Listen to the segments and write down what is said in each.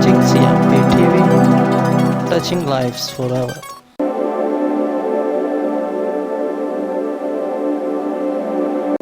watching CMP TV, touching lives forever.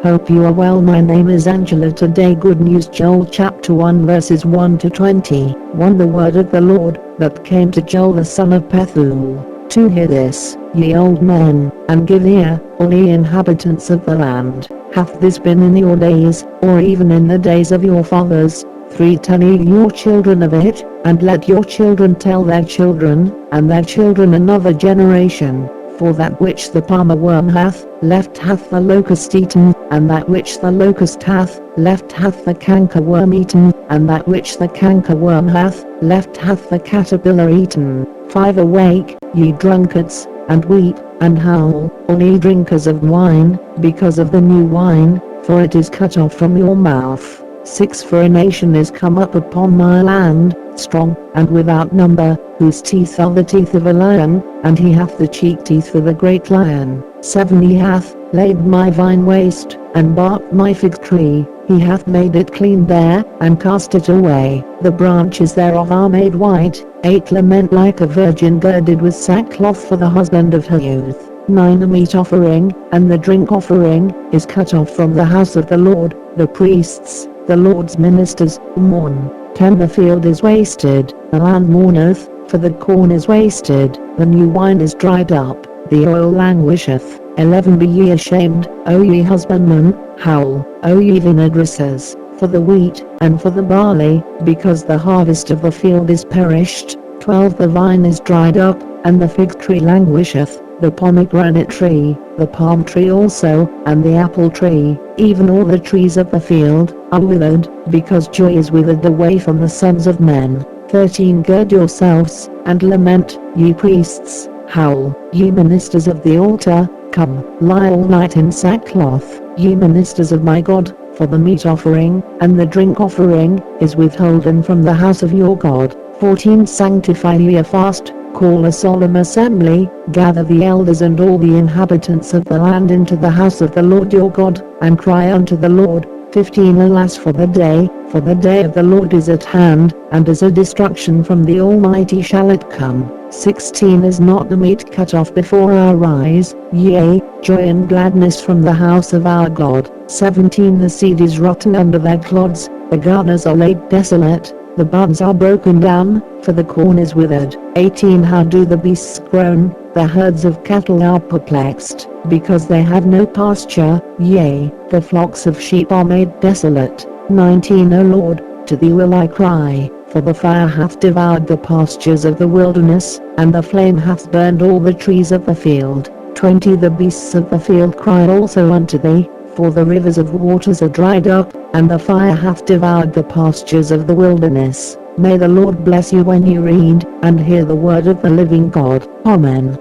Hope you are well. My name is Angela. Today good news. Joel chapter 1 verses 1 to 20. 1. The word of the Lord that came to Joel the son of Pethuel. 2. Hear this, ye old men, and give ear, all ye inhabitants of the land. Hath this been in your days, or even in the days of your fathers? 3. Tell ye your children of it, and let your children tell their children, and their children another generation. For that which the palmerworm hath left hath the locust eaten, and that which the locust hath left hath the cankerworm eaten, and that which the cankerworm hath left hath the caterpiller eaten. 5. Awake, ye drunkards, and weep, and howl, all ye drinkers of wine, because of the new wine, for it is cut off from your mouth. 6. For a nation is come up upon my land, strong, and without number, whose teeth are the teeth of a lion, and he hath the cheek teeth of a great lion. 7. He hath laid my vine waste, and barked my fig tree, he hath made it clean bare, and cast it away, the branches thereof are made white. 8. Lament like a virgin girded with sackcloth for the husband of her youth. 9. The meat offering, and the drink offering, is cut off from the house of the Lord, the priests, the Lord's ministers, mourn. 10. The field is wasted, the land mourneth, for the corn is wasted, the new wine is dried up, the oil languisheth. 11. Be ye ashamed, O ye husbandmen, howl, O ye vineyard dressers, for the wheat, and for the barley, because the harvest of the field is perished. 12. The vine is dried up, and the fig tree languisheth, the pomegranate tree, the palm tree also, and the apple tree, even all the trees of the field, are withered, because joy is withered away from the sons of men. 13. Gird yourselves, and lament, ye priests, howl, ye ministers of the altar, come, lie all night in sackcloth, ye ministers of my God, for the meat offering, and the drink offering, is withholden from the house of your God. 14. Sanctify ye a fast, call a solemn assembly, gather the elders and all the inhabitants of the land into the house of the Lord your God, and cry unto the Lord. 15. Alas for the day of the Lord is at hand, and as a destruction from the Almighty shall it come. 16. Is not the meat cut off before our eyes, yea, joy and gladness from the house of our God? 17. The seed is rotten under their clods, the garners are laid desolate, the buds are broken down, for the corn is withered. 18. How do the beasts groan, the herds of cattle are perplexed, because they have no pasture, yea, the flocks of sheep are made desolate. 19. O Lord, to thee will I cry, for the fire hath devoured the pastures of the wilderness, and the flame hath burned all the trees of the field. 20. The beasts of the field cry also unto thee, for the rivers of waters are dried up, and the fire hath devoured the pastures of the wilderness. May the Lord bless you when you read, and hear the word of the living God. Amen.